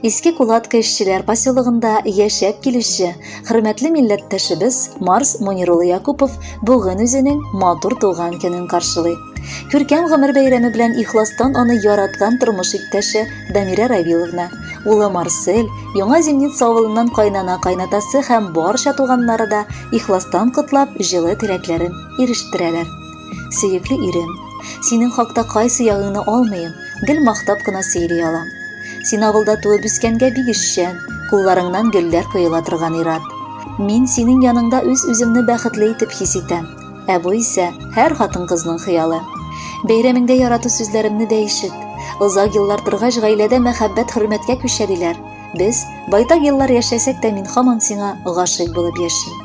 Иске Кулатка эшчеләр поселогында яшәп килүче хөрмәтле милләттәшебез Марс Мунирулы Якупов бүген үзенең матур туган көнен каршылый. Күркәм гомер бәйрәме белән ихластан аны яраткан тормыш иптәше Дамира Равиловна, улы Марсель, яңа Зимниц авылыннан кайнана-кайнатасы һәм барча туганнары да ихластан котлап җылы теләкләрен ирештерәләр. Сөекле ирем, синең хакта кайсы ягыңны алмыйм, гел мактап кына сөйли алам. Син авылда туып үскәнгә бик эшчән, кулларыңнан гөлләр коела торган ират. Мин синең яныңда үз-үземне бәхетле итеп хис итәм. Ә бу исә һәр хатын-кызның хыялы. Бәйрәмеңдә ярату сүзләремне дә ишет. Озак еллар торгач гаиләдә мәхәббәт хөрмәткә күчәлиләр. Без байтак еллар яшәсәк тә мин һаман сиңа гашыйк булып яшим.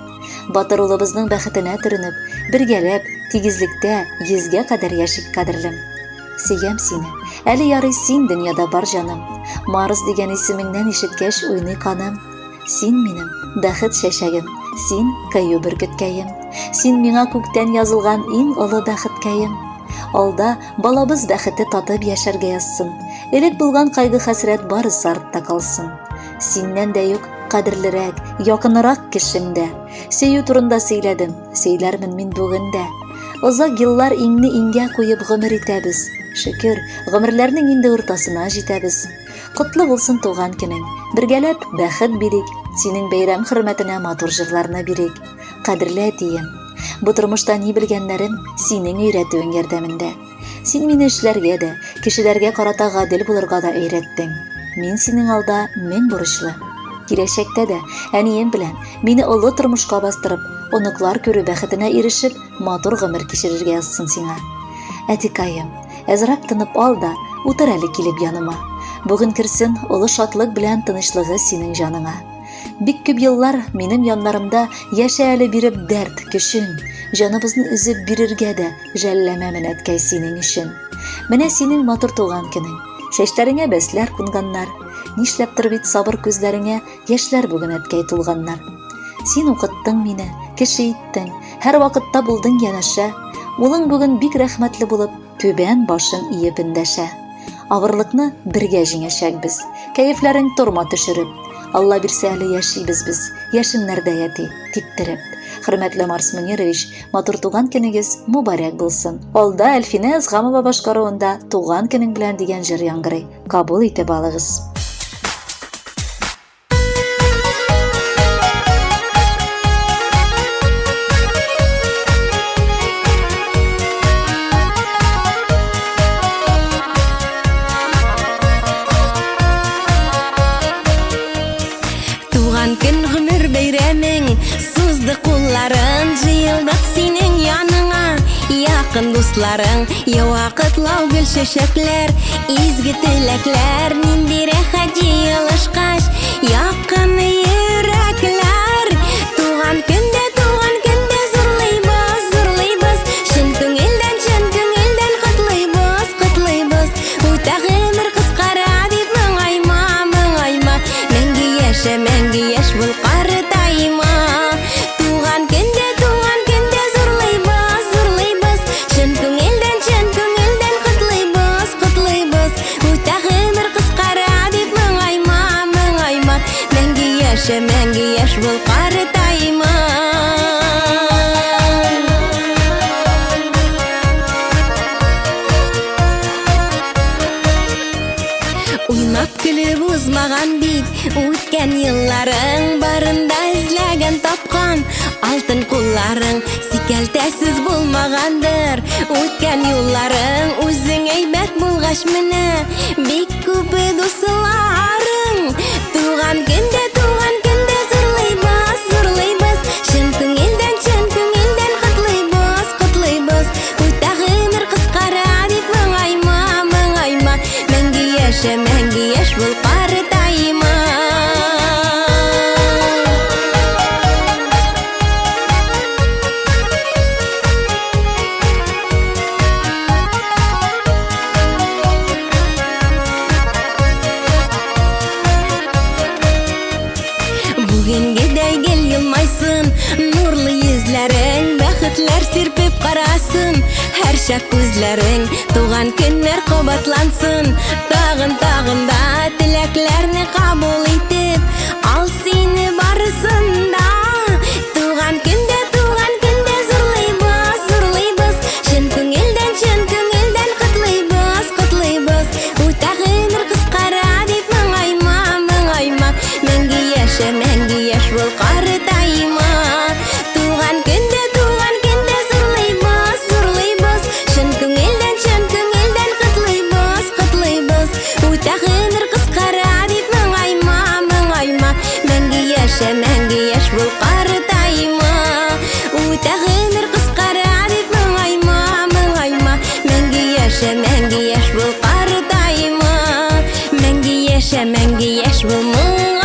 Батыр улыбызның бәхетенә төренеп, бергәләп, тигезлектә 100-гә кадәр яшик кадерлем. Сөям сине, әле ярый син дөньяда бар җаным. Марс дигән исемеңнән ишеткәч уйный каным. Син минем бәхет шәшәгем, син каю бөркеткәем. Син миңа күктән язылган иң олы бәхеткәем. Алда балабыз бәхете татып яшәргә язсын. Элек булган кайгы-хәсрәт барысы артта калсын. Синнән дә юк кадерлерәк, якынрак кешемдә. Сөю турында сөйләдем, сөйләрмен мин бүген дә. Озак еллар иңне иңгә куеп гомер итәбез. Шөкер, гомерләрнең инде уртасына җитәбез. Котлы булсын туган көнең. Бергәләп бәхет бирик, синең бәйрәм хөрмәтенә матур җырларны бирик. Кадерле әтием, бу тормышта ни белгәннәрем синең өйрәтүең ярдәмендә. Син мине эшләргә дә, кешеләргә карата гадел булырга да өйрәттең. Мин синең алда мең бурычлы. Киләчәктә дә әнием белән мине олы тормышка бастырып, оныклар күрү бәхетенә ирешеп, матур гомер кичерергә язсын сиңа. Әтикаем, әзрәк тынып ал да, утыр әле килеп яныма. Бүген керсен олы шатлык белән тынычлыгы синең җаныңа. Бик күп еллар минем яннарымда яшә әле биреп дәрт, көчен, җаныбызны үзеп бирергә дә жәлләмәмен әткәй синең өчен. Менә синең матур туган көнең. Шәчләреңә бәсләр кунганнар. Нишләптер бит сабыр күзләреңә яшьләр бүген әткәй тулганнар. Син укыттың мине, кеше иттең, һәр вакытта булдың янәшә. Улың бүген бик рәхмәтле булып, түбән башын иеп эндәшә. Авырлыкны бергә җиңәчәкбез. Кәефләрең торма төшереп. Алла бирсә әле яшибез без, яшеннәрдә яти, типтереп. Хөрмәтле Марс Мунирович, матур туган көнегез мубарәк булсын. Алда Әлфинә Әзгамова башкаруында туган көнең белән дигән җыр яңгырый. Кабул итеп алыгыз. Кулларын җыелдык синең яныңа, якын дусларың, вакытлау гөл чәчәкләр, изге теләкләр, нинди рәхәт җыелышкач, якын йөрәкләр. Туган көндә зурлыйбыз, зурлыйбыз, чын күңелдән котлыйбыз. Үтә гомер кыскара дип моңайма, мәңге яшә, мәңге яшь бул картайма. Мәңге яшь бул картайма. Уйнап көлеп узмаган бит үткән елларың, барында эзләгән тапкан алтын кулларың, сикәлтәсез булмагандыр үткән юлларың. Үзең әйбәт булгач менә бик күп дусларың. Туган көндә зурлыйбыз, чын күңелдән котлыйбыз. Үтә гомер кыскара дип моңайма, мәңге яшь бул картайма. Гел елмайсын, нурлы йөзләрең, бәхетләр сирпеп карасын, һәр чак күзләрең, туган көннәр кабатлансын, тагын да теләкләрне кабул яшә, мәңге яшь бул картайма. Үтә гомер кыскара дип моңайма, моңайма. Мәңге яшь бул картайма. Мәңге яшь бул моңайма.